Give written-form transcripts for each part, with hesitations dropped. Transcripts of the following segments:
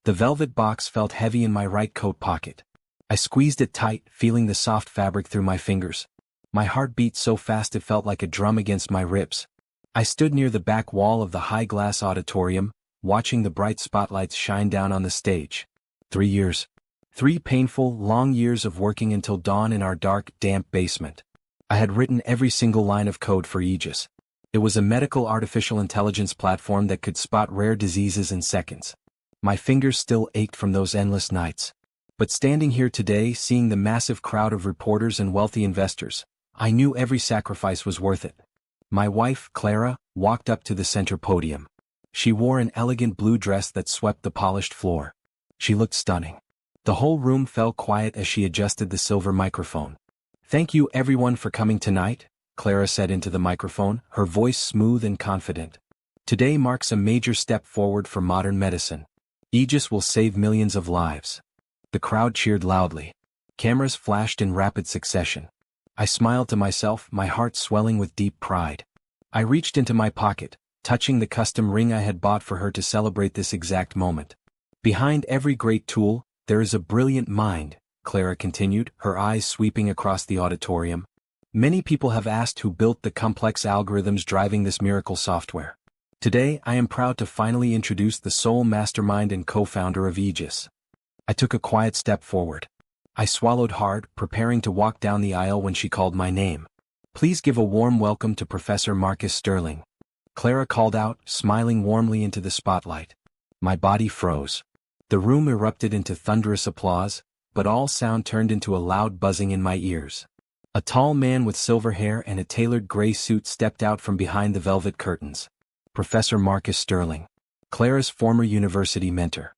The velvet box felt heavy in my right coat pocket. I squeezed it tight, feeling the soft fabric through my fingers. My heart beat so fast it felt like a drum against my ribs. I stood near the back wall of the high-glass auditorium, watching the bright spotlights shine down on the stage. 3 years. 3 painful, long years of working until dawn in our dark, damp basement. I had written every single line of code for Aegis. It was a medical artificial intelligence platform that could spot rare diseases in seconds. My fingers still ached from those endless nights. But standing here today, seeing the massive crowd of reporters and wealthy investors, I knew every sacrifice was worth it. My wife, Clara, walked up to the center podium. She wore an elegant blue dress that swept the polished floor. She looked stunning. The whole room fell quiet as she adjusted the silver microphone. "Thank you everyone for coming tonight," Clara said into the microphone, her voice smooth and confident. "Today marks a major step forward for modern medicine. Aegis will save millions of lives." The crowd cheered loudly. Cameras flashed in rapid succession. I smiled to myself, my heart swelling with deep pride. I reached into my pocket, touching the custom ring I had bought for her to celebrate this exact moment. "Behind every great tool, there is a brilliant mind," Clara continued, her eyes sweeping across the auditorium. "Many people have asked who built the complex algorithms driving this miracle software. Today, I am proud to finally introduce the sole mastermind and co-founder of Aegis." I took a quiet step forward. I swallowed hard, preparing to walk down the aisle when she called my name. "Please give a warm welcome to Professor Marcus Sterling," Clara called out, smiling warmly into the spotlight. My body froze. The room erupted into thunderous applause, but all sound turned into a loud buzzing in my ears. A tall man with silver hair and a tailored gray suit stepped out from behind the velvet curtains. Professor Marcus Sterling, Clara's former university mentor.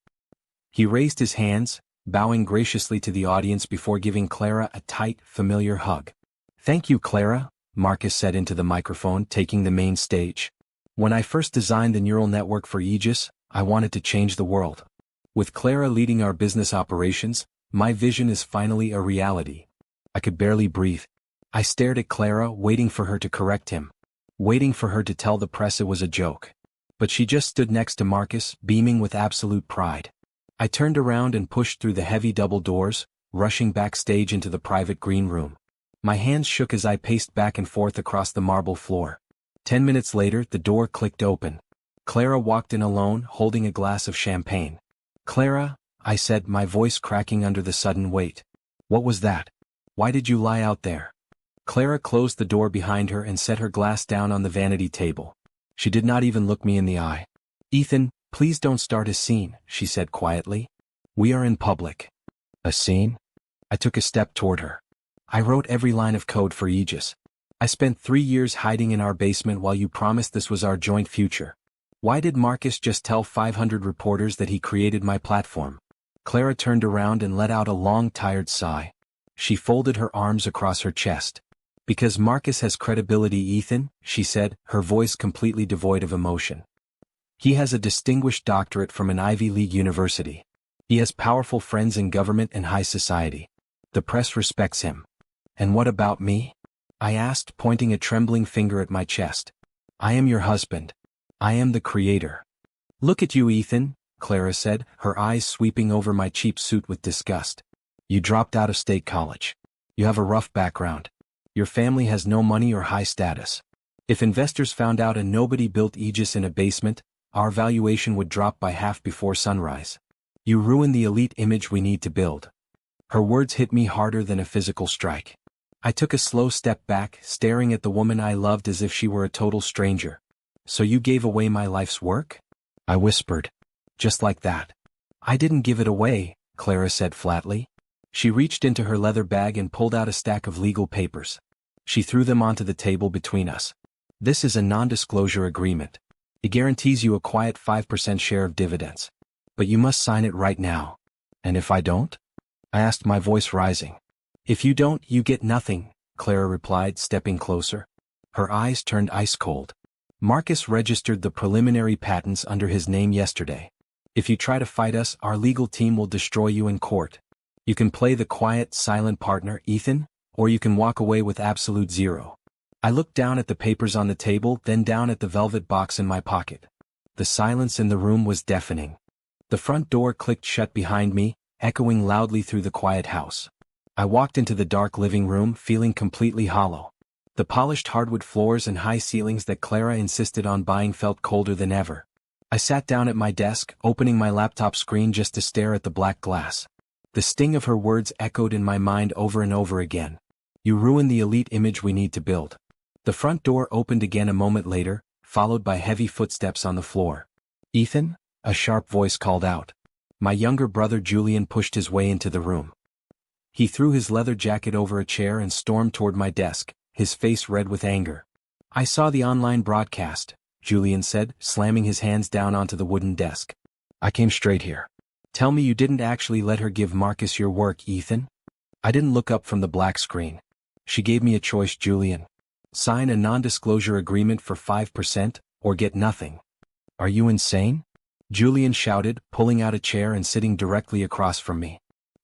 He raised his hands, bowing graciously to the audience before giving Clara a tight, familiar hug. "Thank you, Clara," Marcus said into the microphone, taking the main stage. "When I first designed the neural network for Aegis, I wanted to change the world. With Clara leading our business operations, my vision is finally a reality." I could barely breathe. I stared at Clara, waiting for her to correct him. Waiting for her to tell the press it was a joke. But she just stood next to Marcus, beaming with absolute pride. I turned around and pushed through the heavy double doors, rushing backstage into the private green room. My hands shook as I paced back and forth across the marble floor. 10 minutes later, the door clicked open. Clara walked in alone, holding a glass of champagne. "Clara," I said, my voice cracking under the sudden weight. "What was that? Why did you lie out there?" Clara closed the door behind her and set her glass down on the vanity table. She did not even look me in the eye. "Ethan, please don't start a scene," she said quietly. "We are in public." "A scene?" I took a step toward her. "I wrote every line of code for Aegis. I spent 3 years hiding in our basement while you promised this was our joint future. Why did Marcus just tell 500 reporters that he created my platform?" Clara turned around and let out a long, tired sigh. She folded her arms across her chest. "Because Marcus has credibility, Ethan," she said, her voice completely devoid of emotion. "He has a distinguished doctorate from an Ivy League university. He has powerful friends in government and high society. The press respects him." "And what about me?" I asked, pointing a trembling finger at my chest. "I am your husband. I am the creator." "Look at you, Ethan," Clara said, her eyes sweeping over my cheap suit with disgust. "You dropped out of state college. You have a rough background. Your family has no money or high status. If investors found out a nobody built Aegis in a basement, our valuation would drop by half before sunrise. You ruin the elite image we need to build." Her words hit me harder than a physical strike. I took a slow step back, staring at the woman I loved as if she were a total stranger. "So you gave away my life's work?" I whispered. "Just like that." "I didn't give it away," Clara said flatly. She reached into her leather bag and pulled out a stack of legal papers. She threw them onto the table between us. "This is a non-disclosure agreement. It guarantees you a quiet 5% share of dividends. But you must sign it right now." "And if I don't?" I asked, my voice rising. "If you don't, you get nothing," Clara replied, stepping closer. Her eyes turned ice cold. "Marcus registered the preliminary patents under his name yesterday. If you try to fight us, our legal team will destroy you in court. You can play the quiet, silent partner, Ethan, or you can walk away with absolute zero." I looked down at the papers on the table, then down at the velvet box in my pocket. The silence in the room was deafening. The front door clicked shut behind me, echoing loudly through the quiet house. I walked into the dark living room feeling completely hollow. The polished hardwood floors and high ceilings that Clara insisted on buying felt colder than ever. I sat down at my desk, opening my laptop screen just to stare at the black glass. The sting of her words echoed in my mind over and over again. You ruined the elite image we need to build. The front door opened again a moment later, followed by heavy footsteps on the floor. Ethan? A sharp voice called out. My younger brother Julian pushed his way into the room. He threw his leather jacket over a chair and stormed toward my desk, his face red with anger. I saw the online broadcast, Julian said, slamming his hands down onto the wooden desk. I came straight here. Tell me you didn't actually let her give Marcus your work, Ethan? I didn't look up from the black screen. She gave me a choice, Julian. Sign a non-disclosure agreement for 5%, or get nothing. Are you insane? Julian shouted, pulling out a chair and sitting directly across from me.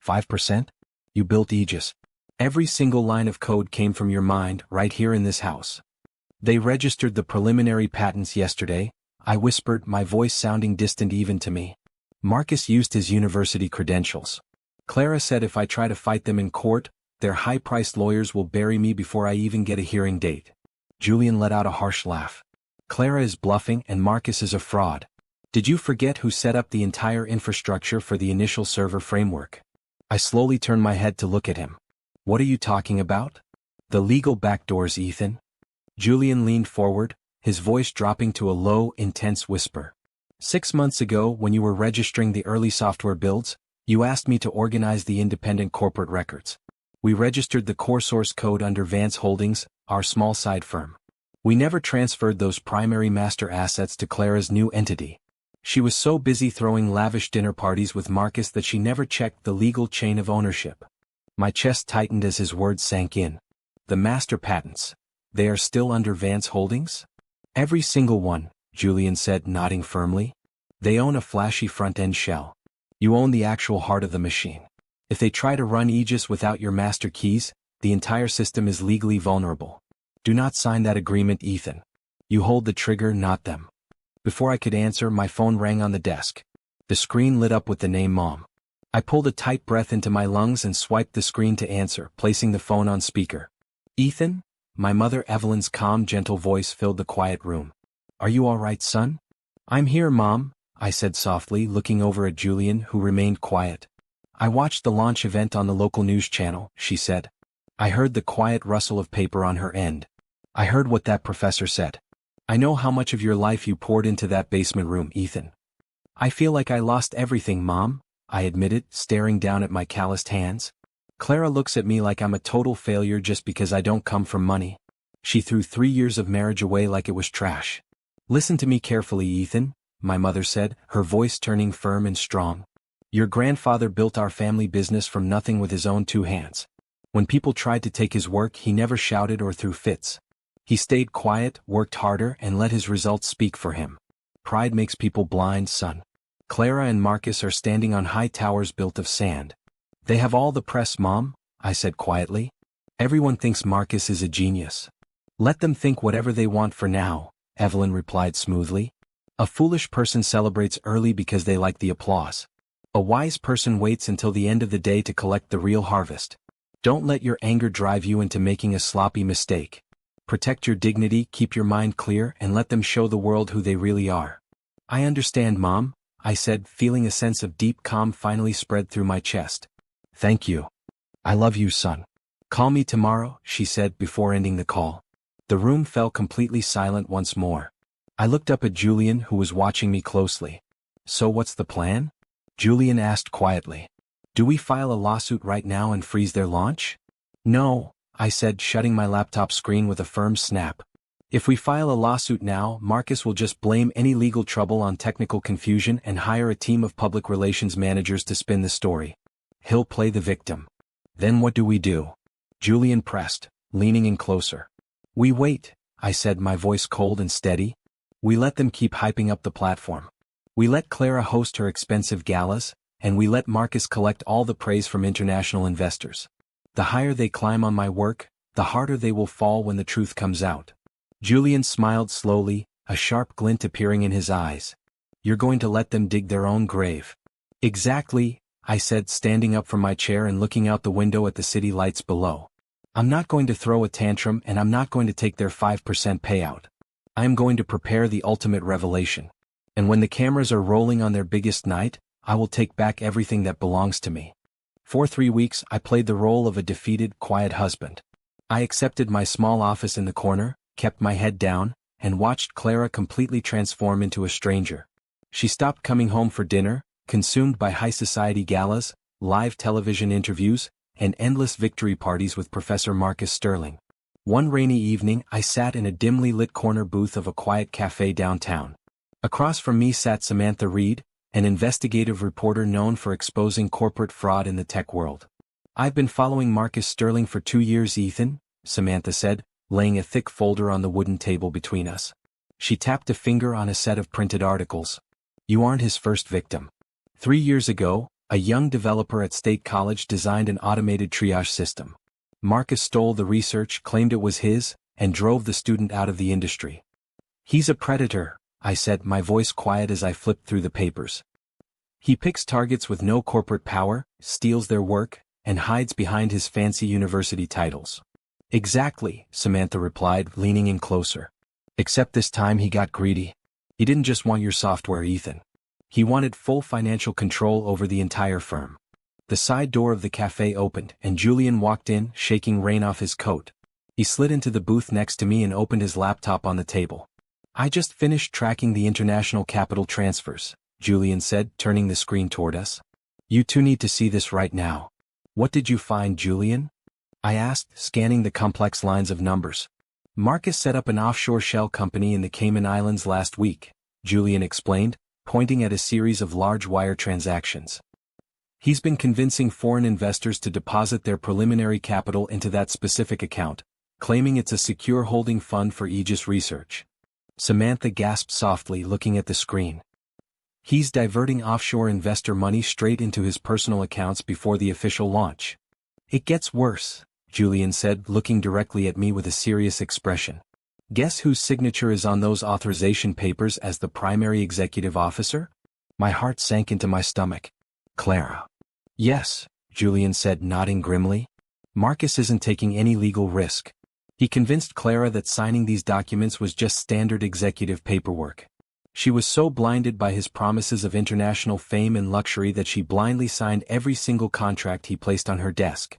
5%? You built Aegis. Every single line of code came from your mind, right here in this house. They registered the preliminary patents yesterday, I whispered, my voice sounding distant even to me. Marcus used his university credentials. Clara said if I try to fight them in court, their high-priced lawyers will bury me before I even get a hearing date. Julian let out a harsh laugh. Clara is bluffing and Marcus is a fraud. Did you forget who set up the entire infrastructure for the initial server framework? I slowly turned my head to look at him. What are you talking about? The legal backdoors, Ethan. Julian leaned forward, his voice dropping to a low, intense whisper. 6 months ago, when you were registering the early software builds, you asked me to organize the independent corporate records. We registered the core source code under Vance Holdings, our small side firm. We never transferred those primary master assets to Clara's new entity. She was so busy throwing lavish dinner parties with Marcus that she never checked the legal chain of ownership. My chest tightened as his words sank in. The master patents. They are still under Vance Holdings? Every single one, Julian said, nodding firmly. They own a flashy front-end shell. You own the actual heart of the machine. If they try to run Aegis without your master keys, the entire system is legally vulnerable. Do not sign that agreement, Ethan. You hold the trigger, not them. Before I could answer, my phone rang on the desk. The screen lit up with the name Mom. I pulled a tight breath into my lungs and swiped the screen to answer, placing the phone on speaker. Ethan? My mother Evelyn's calm, gentle voice filled the quiet room. Are you all right, son? I'm here, Mom, I said softly, looking over at Julian, who remained quiet. I watched the launch event on the local news channel, she said. I heard the quiet rustle of paper on her end. I heard what that professor said. I know how much of your life you poured into that basement room, Ethan. I feel like I lost everything, Mom, I admitted, staring down at my calloused hands. Clara looks at me like I'm a total failure just because I don't come from money. She threw 3 years of marriage away like it was trash. Listen to me carefully, Ethan, my mother said, her voice turning firm and strong. Your grandfather built our family business from nothing with his own 2 hands. When people tried to take his work, he never shouted or threw fits. He stayed quiet, worked harder, and let his results speak for him. Pride makes people blind, son. Clara and Marcus are standing on high towers built of sand. They have all the press, Mom, I said quietly. Everyone thinks Marcus is a genius. Let them think whatever they want for now, Evelyn replied smoothly. A foolish person celebrates early because they like the applause. A wise person waits until the end of the day to collect the real harvest. Don't let your anger drive you into making a sloppy mistake. Protect your dignity, keep your mind clear, and let them show the world who they really are. I understand, Mom, I said, feeling a sense of deep calm finally spread through my chest. Thank you. I love you, son. Call me tomorrow, she said before ending the call. The room fell completely silent once more. I looked up at Julian, who was watching me closely. So what's the plan? Julian asked quietly. Do we file a lawsuit right now and freeze their launch? No, I said, shutting my laptop screen with a firm snap. If we file a lawsuit now, Marcus will just blame any legal trouble on technical confusion and hire a team of public relations managers to spin the story. He'll play the victim. Then what do we do? Julian pressed, leaning in closer. We wait, I said, my voice cold and steady. We let them keep hyping up the platform. We let Clara host her expensive galas, and we let Marcus collect all the praise from international investors. The higher they climb on my work, the harder they will fall when the truth comes out. Julian smiled slowly, a sharp glint appearing in his eyes. You're going to let them dig their own grave. Exactly, I said, standing up from my chair and looking out the window at the city lights below. I'm not going to throw a tantrum, and I'm not going to take their 5% payout. I am going to prepare the ultimate revelation. And when the cameras are rolling on their biggest night, I will take back everything that belongs to me. For 3 weeks, I played the role of a defeated, quiet husband. I accepted my small office in the corner, kept my head down, and watched Clara completely transform into a stranger. She stopped coming home for dinner, consumed by high society galas, live television interviews, and endless victory parties with Professor Marcus Sterling. One rainy evening, I sat in a dimly lit corner booth of a quiet cafe downtown. Across from me sat Samantha Reed, an investigative reporter known for exposing corporate fraud in the tech world. I've been following Marcus Sterling for 2 years, Ethan, Samantha said, laying a thick folder on the wooden table between us. She tapped a finger on a set of printed articles. You aren't his first victim. 3 years ago, a young developer at State College designed an automated triage system. Marcus stole the research, claimed it was his, and drove the student out of the industry. He's a predator, I said, my voice quiet as I flipped through the papers. He picks targets with no corporate power, steals their work, and hides behind his fancy university titles. Exactly, Samantha replied, leaning in closer. Except this time he got greedy. He didn't just want your software, Ethan. He wanted full financial control over the entire firm. The side door of the cafe opened, and Julian walked in, shaking rain off his coat. He slid into the booth next to me and opened his laptop on the table. I just finished tracking the international capital transfers, Julian said, turning the screen toward us. You two need to see this right now. What did you find, Julian? I asked, scanning the complex lines of numbers. Marcus set up an offshore shell company in the Cayman Islands last week, Julian explained, pointing at a series of large wire transactions. He's been convincing foreign investors to deposit their preliminary capital into that specific account, claiming it's a secure holding fund for Aegis Research. Samantha gasped softly, looking at the screen. He's diverting offshore investor money straight into his personal accounts before the official launch. It gets worse, Julian said, looking directly at me with a serious expression. Guess whose signature is on those authorization papers as the primary executive officer? My heart sank into my stomach. Clara. Yes, Julian said, nodding grimly. Marcus isn't taking any legal risk. He convinced Clara that signing these documents was just standard executive paperwork. She was so blinded by his promises of international fame and luxury that she blindly signed every single contract he placed on her desk.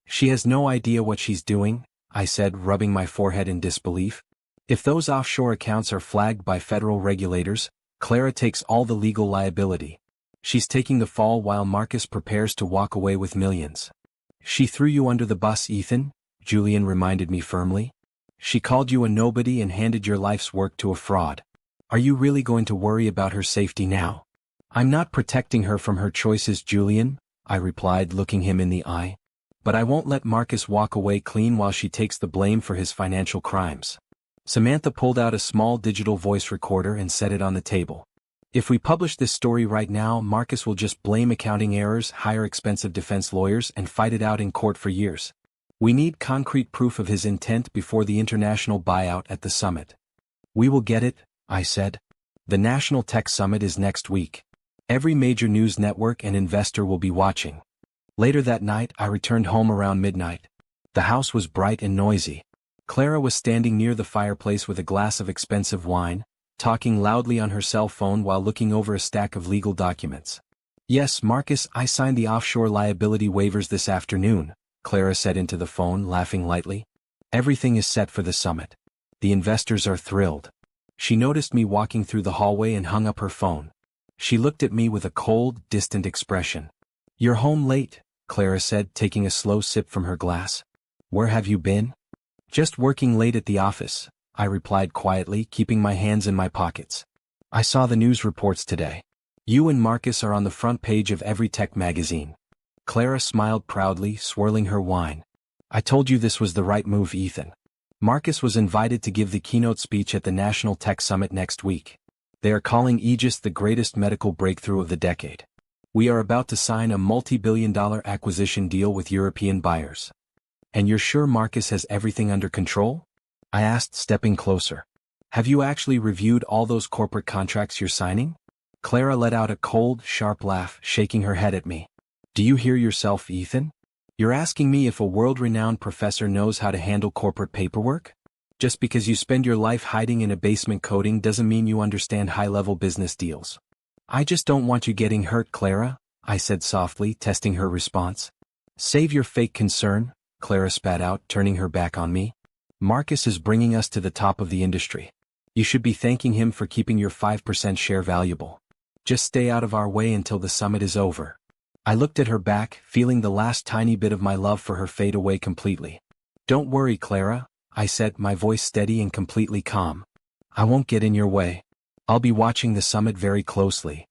She has no idea what she's doing, I said, rubbing my forehead in disbelief. If those offshore accounts are flagged by federal regulators, Clara takes all the legal liability. She's taking the fall while Marcus prepares to walk away with millions. She threw you under the bus, Ethan, Julian reminded me firmly. She called you a nobody and handed your life's work to a fraud. Are you really going to worry about her safety now? I'm not protecting her from her choices, Julian, I replied, looking him in the eye. But I won't let Marcus walk away clean while she takes the blame for his financial crimes. Samantha pulled out a small digital voice recorder and set it on the table. If we publish this story right now, Marcus will just blame accounting errors, hire expensive defense lawyers, and fight it out in court for years. We need concrete proof of his intent before the international buyout at the summit. We will get it, I said. The National Tech Summit is next week. Every major news network and investor will be watching. Later that night, I returned home around midnight. The house was bright and noisy. Clara was standing near the fireplace with a glass of expensive wine, talking loudly on her cell phone while looking over a stack of legal documents. Yes, Marcus, I signed the offshore liability waivers this afternoon, Clara said into the phone, laughing lightly. Everything is set for the summit. The investors are thrilled. She noticed me walking through the hallway and hung up her phone. She looked at me with a cold, distant expression. You're home late, Clara said, taking a slow sip from her glass. Where have you been? Just working late at the office, I replied quietly, keeping my hands in my pockets. I saw the news reports today. You and Marcus are on the front page of every tech magazine. Clara smiled proudly, swirling her wine. I told you this was the right move, Ethan. Marcus was invited to give the keynote speech at the National Tech Summit next week. They are calling Aegis the greatest medical breakthrough of the decade. We are about to sign a multi-billion-dollar acquisition deal with European buyers. And you're sure Marcus has everything under control? I asked, stepping closer. Have you actually reviewed all those corporate contracts you're signing? Clara let out a cold, sharp laugh, shaking her head at me. Do you hear yourself, Ethan? You're asking me if a world-renowned professor knows how to handle corporate paperwork? Just because you spend your life hiding in a basement coding doesn't mean you understand high-level business deals. I just don't want you getting hurt, Clara, I said softly, testing her response. Save your fake concern, Clara spat out, turning her back on me. Marcus is bringing us to the top of the industry. You should be thanking him for keeping your 5% share valuable. Just stay out of our way until the summit is over. I looked at her back, feeling the last tiny bit of my love for her fade away completely. Don't worry, Clara, I said, my voice steady and completely calm. I won't get in your way. I'll be watching the summit very closely.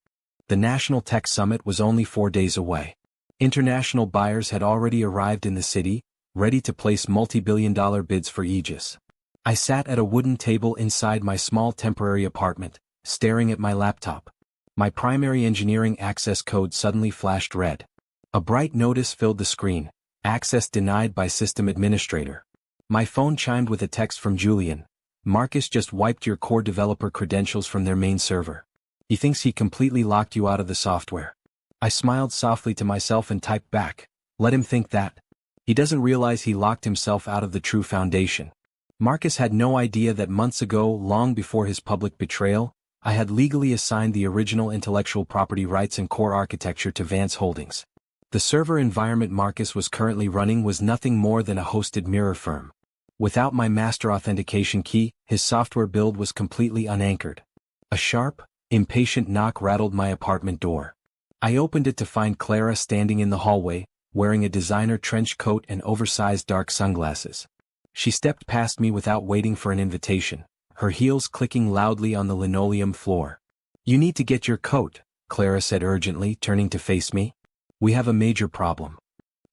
The National Tech Summit was only 4 days away. International buyers had already arrived in the city, ready to place multi-billion-dollar bids for Aegis. I sat at a wooden table inside my small temporary apartment, staring at my laptop. My primary engineering access code suddenly flashed red. A bright notice filled the screen, access denied by system administrator. My phone chimed with a text from Julian. Marcus just wiped your core developer credentials from their main server. He thinks he completely locked you out of the software. I smiled softly to myself and typed back, let him think that. He doesn't realize he locked himself out of the true foundation. Marcus had no idea that months ago, long before his public betrayal, I had legally assigned the original intellectual property rights and core architecture to Vance Holdings. The server environment Marcus was currently running was nothing more than a hosted mirror firm. Without my master authentication key, his software build was completely unanchored. A sharp, impatient knock rattled my apartment door. I opened it to find Clara standing in the hallway, wearing a designer trench coat and oversized dark sunglasses. She stepped past me without waiting for an invitation, her heels clicking loudly on the linoleum floor. You need to get your coat, Clara said urgently, turning to face me. We have a major problem.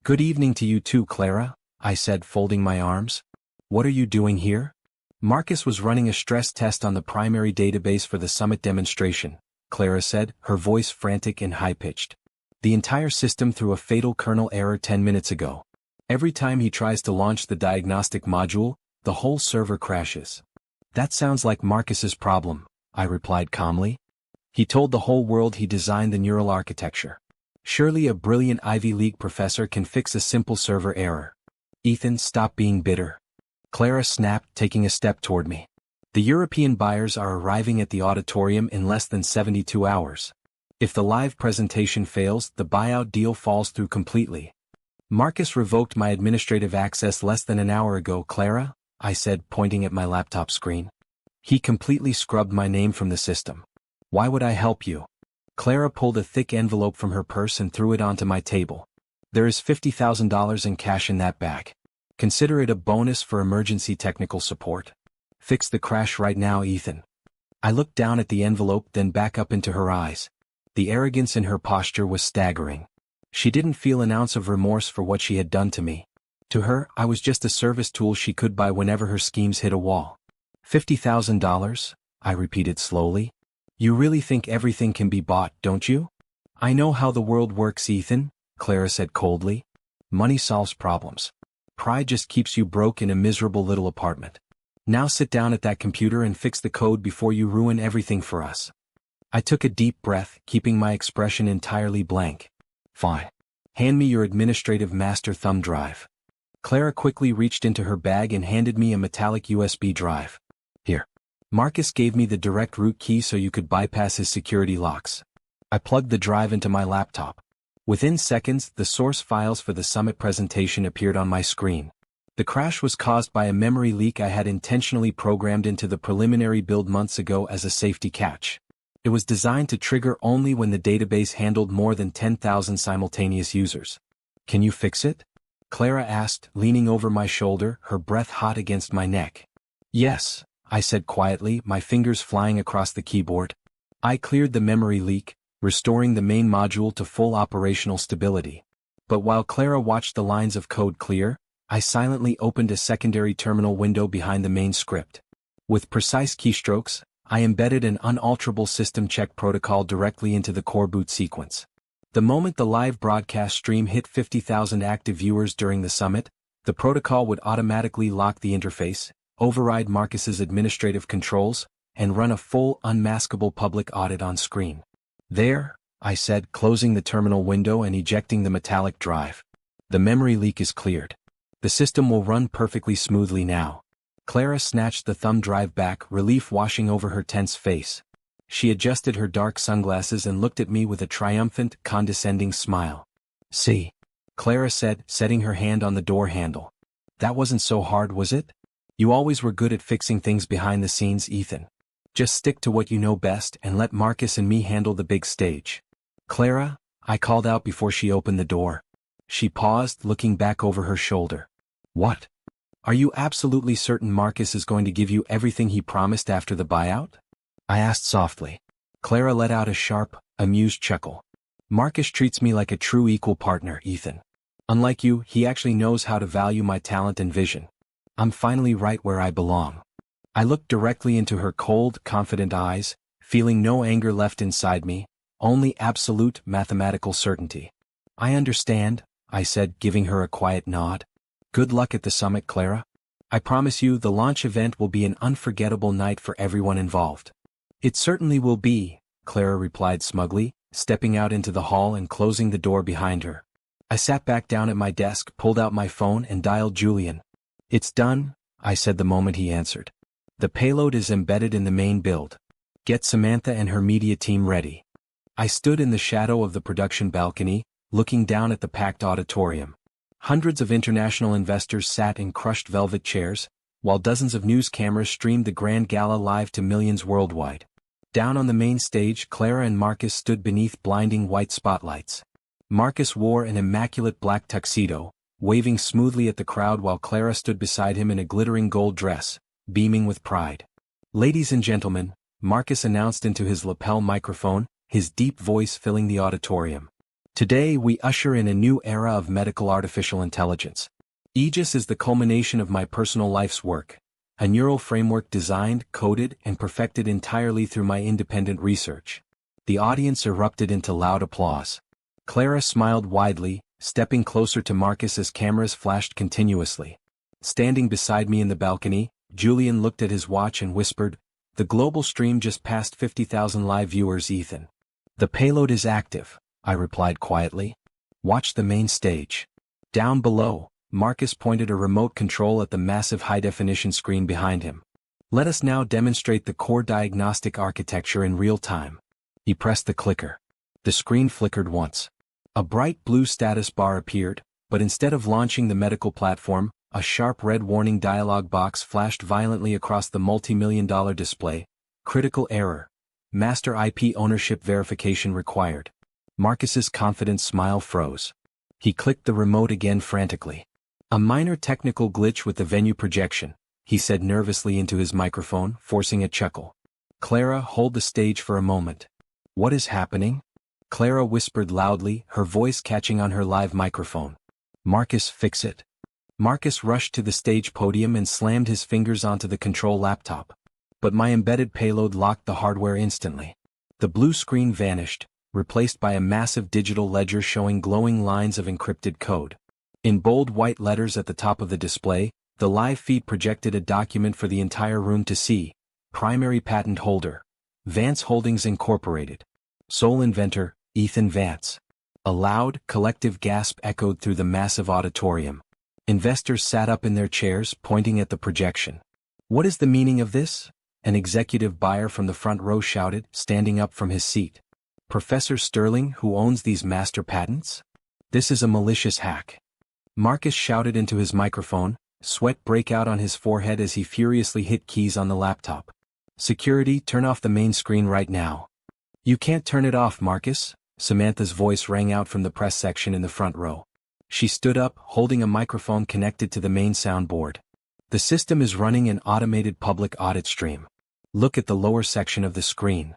Good evening to you too, Clara, I said, folding my arms. What are you doing here? Marcus was running a stress test on the primary database for the summit demonstration, Clara said, her voice frantic and high-pitched. The entire system threw a fatal kernel error 10 minutes ago. Every time he tries to launch the diagnostic module, the whole server crashes. That sounds like Marcus's problem, I replied calmly. He told the whole world he designed the neural architecture. Surely a brilliant Ivy League professor can fix a simple server error. Ethan, stop being bitter. Clara snapped, taking a step toward me. The European buyers are arriving at the auditorium in less than 72 hours. If the live presentation fails, the buyout deal falls through completely. Marcus revoked my administrative access less than an hour ago, Clara, I said, pointing at my laptop screen. He completely scrubbed my name from the system. Why would I help you? Clara pulled a thick envelope from her purse and threw it onto my table. There is $50,000 in cash in that bag. Consider it a bonus for emergency technical support. Fix the crash right now, Ethan. I looked down at the envelope, then back up into her eyes. The arrogance in her posture was staggering. She didn't feel an ounce of remorse for what she had done to me. To her, I was just a service tool she could buy whenever her schemes hit a wall. $50,000? I repeated slowly. You really think everything can be bought, don't you? I know how the world works, Ethan, Clara said coldly. Money solves problems. Pride just keeps you broke in a miserable little apartment. Now sit down at that computer and fix the code before you ruin everything for us. I took a deep breath, keeping my expression entirely blank. Fine. Hand me your administrative master thumb drive. Clara quickly reached into her bag and handed me a metallic USB drive. Here. Marcus gave me the direct root key so you could bypass his security locks. I plugged the drive into my laptop. Within seconds, the source files for the summit presentation appeared on my screen. The crash was caused by a memory leak I had intentionally programmed into the preliminary build months ago as a safety catch. It was designed to trigger only when the database handled more than 10,000 simultaneous users. Can you fix it? Clara asked, leaning over my shoulder, her breath hot against my neck. Yes, I said quietly, my fingers flying across the keyboard. I cleared the memory leak, restoring the main module to full operational stability. But while Clara watched the lines of code clear, I silently opened a secondary terminal window behind the main script. With precise keystrokes, I embedded an unalterable system check protocol directly into the core boot sequence. The moment the live broadcast stream hit 50,000 active viewers during the summit, the protocol would automatically lock the interface, override Marcus's administrative controls, and run a full unmaskable public audit on screen. There, I said, closing the terminal window and ejecting the metallic drive. The memory leak is cleared. The system will run perfectly smoothly now. Clara snatched the thumb drive back, relief washing over her tense face. She adjusted her dark sunglasses and looked at me with a triumphant, condescending smile. "See," Clara said, setting her hand on the door handle. "That wasn't so hard, was it? You always were good at fixing things behind the scenes, Ethan. Just stick to what you know best and let Marcus and me handle the big stage." "Clara," I called out before she opened the door. She paused, looking back over her shoulder. "What? Are you absolutely certain Marcus is going to give you everything he promised after the buyout?" I asked softly. Clara let out a sharp, amused chuckle. "Marcus treats me like a true equal partner, Ethan. Unlike you, he actually knows how to value my talent and vision. I'm finally right where I belong." I looked directly into her cold, confident eyes, feeling no anger left inside me, only absolute mathematical certainty. "I understand," I said, giving her a quiet nod. "Good luck at the summit, Clara. I promise you the launch event will be an unforgettable night for everyone involved." "It certainly will be," Clara replied smugly, stepping out into the hall and closing the door behind her. I sat back down at my desk, pulled out my phone and dialed Julian. "It's done," I said the moment he answered. "The payload is embedded in the main build. Get Samantha and her media team ready." I stood in the shadow of the production balcony, looking down at the packed auditorium. Hundreds of international investors sat in crushed velvet chairs, while dozens of news cameras streamed the grand gala live to millions worldwide. Down on the main stage, Clara and Marcus stood beneath blinding white spotlights. Marcus wore an immaculate black tuxedo, waving smoothly at the crowd while Clara stood beside him in a glittering gold dress, beaming with pride. "Ladies and gentlemen," Marcus announced into his lapel microphone, his deep voice filling the auditorium. "Today we usher in a new era of medical artificial intelligence. Aegis is the culmination of my personal life's work, a neural framework designed, coded, and perfected entirely through my independent research." The audience erupted into loud applause. Clara smiled widely, stepping closer to Marcus as cameras flashed continuously. Standing beside me in the balcony, Julian looked at his watch and whispered, "The global stream just passed 50,000 live viewers, Ethan." "The payload is active," I replied quietly. "Watch the main stage." Down below, Marcus pointed a remote control at the massive high-definition screen behind him. "Let us now demonstrate the core diagnostic architecture in real time." He pressed the clicker. The screen flickered once. A bright blue status bar appeared, but instead of launching the medical platform, a sharp red warning dialog box flashed violently across the multi-million-dollar display. "Critical error. Master IP ownership verification required." Marcus's confident smile froze. He clicked the remote again frantically. "A minor technical glitch with the venue projection," he said nervously into his microphone, forcing a chuckle. "Clara, hold the stage for a moment." "What is happening?" Clara whispered loudly, her voice catching on her live microphone. "Marcus, fix it." Marcus rushed to the stage podium and slammed his fingers onto the control laptop. But my embedded payload locked the hardware instantly. The blue screen vanished, replaced by a massive digital ledger showing glowing lines of encrypted code. In bold white letters at the top of the display, the live feed projected a document for the entire room to see. Primary patent holder, Vance Holdings Incorporated. Sole inventor, Ethan Vance. A loud, collective gasp echoed through the massive auditorium. Investors sat up in their chairs, pointing at the projection. "What is the meaning of this?" an executive buyer from the front row shouted, standing up from his seat. "Professor Sterling, who owns these master patents? This is a malicious hack." Marcus shouted into his microphone, sweat break out on his forehead as he furiously hit keys on the laptop. "Security, turn off the main screen right now." "You can't turn it off, Marcus," Samantha's voice rang out from the press section in the front row. She stood up, holding a microphone connected to the main soundboard. "The system is running an automated public audit stream. Look at the lower section of the screen."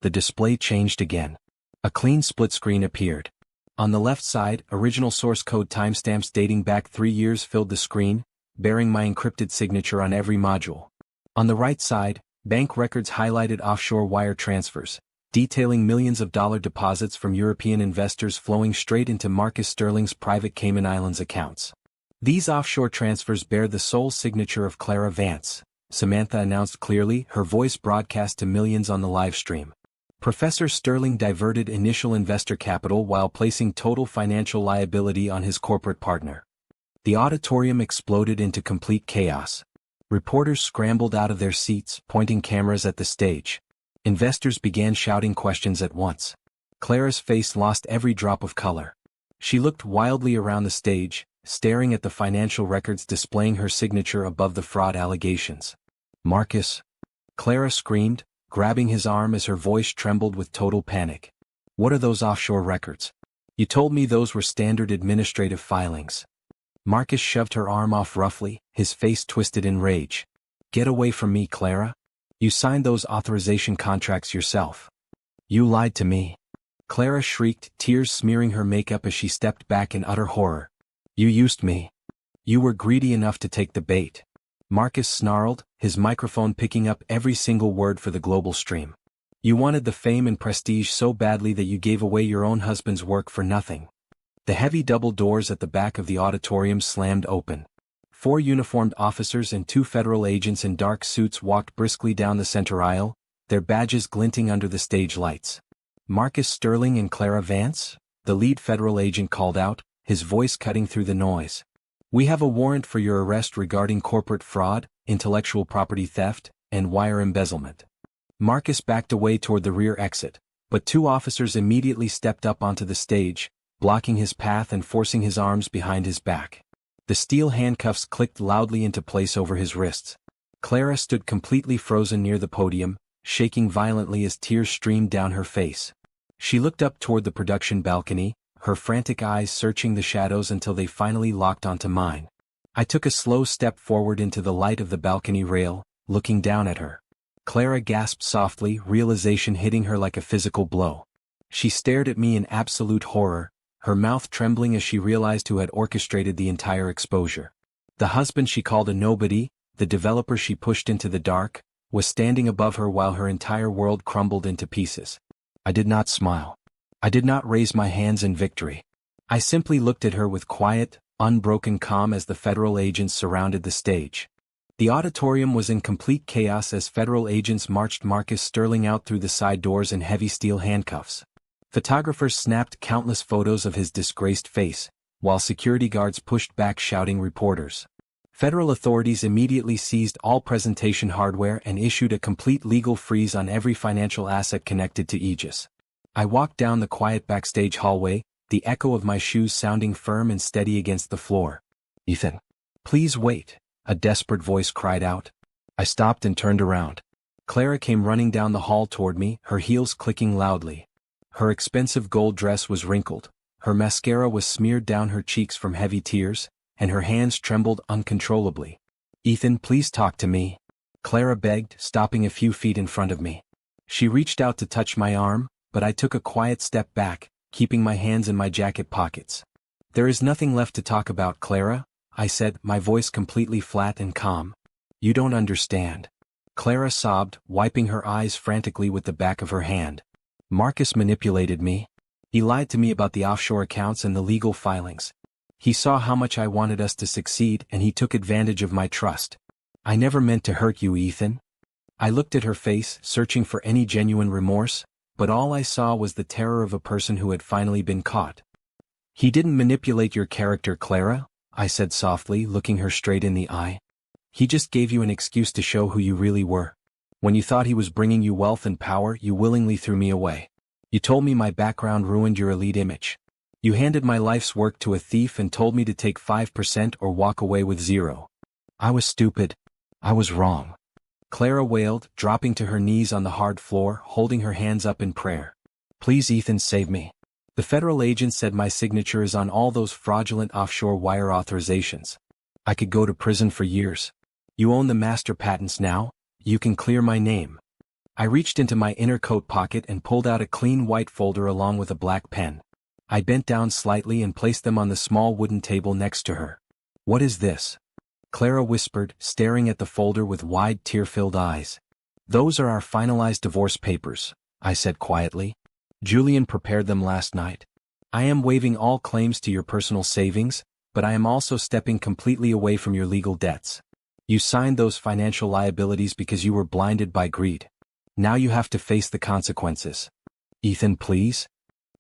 The display changed again. A clean split screen appeared. On the left side, original source code timestamps dating back 3 years filled the screen, bearing my encrypted signature on every module. On the right side, bank records highlighted offshore wire transfers, detailing millions of dollar deposits from European investors flowing straight into Marcus Sterling's private Cayman Islands accounts. "These offshore transfers bear the sole signature of Clara Vance," Samantha announced clearly, her voice broadcast to millions on the live stream. Professor Sterling diverted initial investor capital while placing total financial liability on his corporate partner. The auditorium exploded into complete chaos. Reporters scrambled out of their seats, pointing cameras at the stage. Investors began shouting questions at once. Clara's face lost every drop of color. She looked wildly around the stage, staring at the financial records displaying her signature above the fraud allegations. "Marcus!" Clara screamed, grabbing his arm as her voice trembled with total panic. "What are those offshore records? You told me those were standard administrative filings." Marcus shoved her arm off roughly, his face twisted in rage. "Get away from me, Clara. You signed those authorization contracts yourself. You lied to me." Clara shrieked, tears smearing her makeup as she stepped back in utter horror. "You used me. You were greedy enough to take the bait." Marcus snarled, his microphone picking up every single word for the global stream. "You wanted the fame and prestige so badly that you gave away your own husband's work for nothing." The heavy double doors at the back of the auditorium slammed open. 4 uniformed officers and 2 federal agents in dark suits walked briskly down the center aisle, their badges glinting under the stage lights. "Marcus Sterling and Clara Vance?" the lead federal agent called out, his voice cutting through the noise. "We have a warrant for your arrest regarding corporate fraud, intellectual property theft, and wire embezzlement." Marcus backed away toward the rear exit, but 2 officers immediately stepped up onto the stage, blocking his path and forcing his arms behind his back. The steel handcuffs clicked loudly into place over his wrists. Clara stood completely frozen near the podium, shaking violently as tears streamed down her face. She looked up toward the production balcony, her frantic eyes searching the shadows until they finally locked onto mine. I took a slow step forward into the light of the balcony rail, looking down at her. Clara gasped softly, realization hitting her like a physical blow. She stared at me in absolute horror, her mouth trembling as she realized who had orchestrated the entire exposure. The husband she called a nobody, the developer she pushed into the dark, was standing above her while her entire world crumbled into pieces. I did not smile. I did not raise my hands in victory. I simply looked at her with quiet, unbroken calm as the federal agents surrounded the stage. The auditorium was in complete chaos as federal agents marched Marcus Sterling out through the side doors in heavy steel handcuffs. Photographers snapped countless photos of his disgraced face, while security guards pushed back shouting reporters. Federal authorities immediately seized all presentation hardware and issued a complete legal freeze on every financial asset connected to Aegis. I walked down the quiet backstage hallway, the echo of my shoes sounding firm and steady against the floor. "Ethan, please wait," a desperate voice cried out. I stopped and turned around. Clara came running down the hall toward me, her heels clicking loudly. Her expensive gold dress was wrinkled, her mascara was smeared down her cheeks from heavy tears, and her hands trembled uncontrollably. "Ethan, please talk to me," Clara begged, stopping a few feet in front of me. She reached out to touch my arm, but I took a quiet step back, keeping my hands in my jacket pockets. "There is nothing left to talk about, Clara," I said, my voice completely flat and calm. "You don't understand." Clara sobbed, wiping her eyes frantically with the back of her hand. "Marcus manipulated me. He lied to me about the offshore accounts and the legal filings. He saw how much I wanted us to succeed and he took advantage of my trust. I never meant to hurt you, Ethan." I looked at her face, searching for any genuine remorse, but all I saw was the terror of a person who had finally been caught. "He didn't manipulate your character, Clara," I said softly, looking her straight in the eye. "He just gave you an excuse to show who you really were. When you thought he was bringing you wealth and power, you willingly threw me away. You told me my background ruined your elite image. You handed my life's work to a thief and told me to take 5% or walk away with 0. I was stupid. I was wrong." Clara wailed, dropping to her knees on the hard floor, holding her hands up in prayer. "Please, Ethan, save me. The federal agent said my signature is on all those fraudulent offshore wire authorizations. I could go to prison for years. You own the master patents now. You can clear my name." I reached into my inner coat pocket and pulled out a clean white folder along with a black pen. I bent down slightly and placed them on the small wooden table next to her. "What is this?" Clara whispered, staring at the folder with wide, tear-filled eyes. "Those are our finalized divorce papers," I said quietly. "Julian prepared them last night. I am waiving all claims to your personal savings, but I am also stepping completely away from your legal debts. You signed those financial liabilities because you were blinded by greed. Now you have to face the consequences. Ethan, please?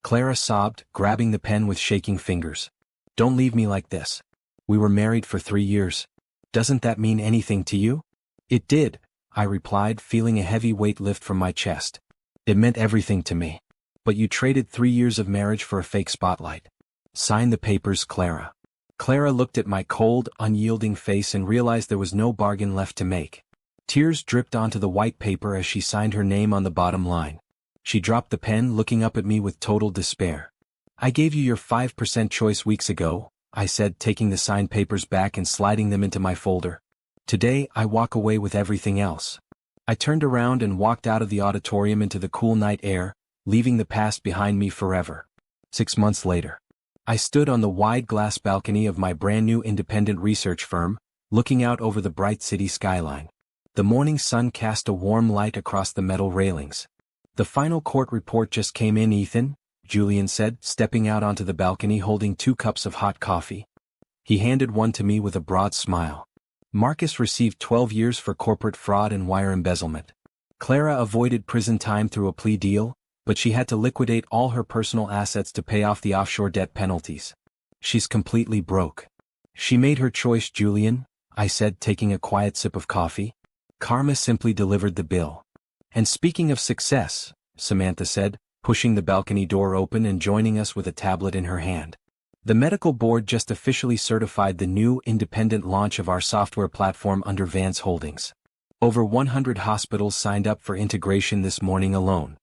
Clara sobbed, grabbing the pen with shaking fingers. Don't leave me like this. We were married for 3 years. Doesn't that mean anything to you? It did, I replied, feeling a heavy weight lift from my chest. It meant everything to me. But you traded 3 years of marriage for a fake spotlight. Sign the papers, Clara. Clara looked at my cold, unyielding face and realized there was no bargain left to make. Tears dripped onto the white paper as she signed her name on the bottom line. She dropped the pen, looking up at me with total despair. I gave you your 5% choice weeks ago, I said, taking the signed papers back and sliding them into my folder. Today, I walk away with everything else. I turned around and walked out of the auditorium into the cool night air, leaving the past behind me forever. 6 months later, I stood on the wide glass balcony of my brand new independent research firm, looking out over the bright city skyline. The morning sun cast a warm light across the metal railings. The final court report just came in, Ethan, Julian said, stepping out onto the balcony holding 2 cups of hot coffee. He handed one to me with a broad smile. Marcus received 12 years for corporate fraud and wire embezzlement. Clara avoided prison time through a plea deal, but she had to liquidate all her personal assets to pay off the offshore debt penalties. She's completely broke. She made her choice, Julian, I said, taking a quiet sip of coffee. Karma simply delivered the bill. And speaking of success, Samantha said, pushing the balcony door open and joining us with a tablet in her hand. The medical board just officially certified the new independent launch of our software platform under Vance Holdings. Over 100 hospitals signed up for integration this morning alone.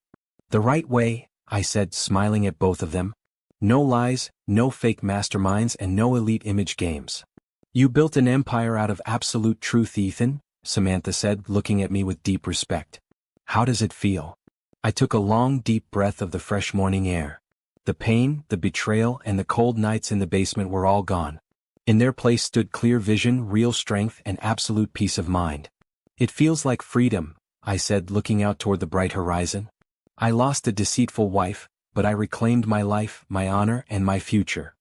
The right way, I said, smiling at both of them. No lies, no fake masterminds, and no elite image games. You built an empire out of absolute truth, Ethan, Samantha said, looking at me with deep respect. How does it feel? I took a long, deep breath of the fresh morning air. The pain, the betrayal, and the cold nights in the basement were all gone. In their place stood clear vision, real strength, and absolute peace of mind. It feels like freedom, I said, looking out toward the bright horizon. I lost a deceitful wife, but I reclaimed my life, my honor, and my future.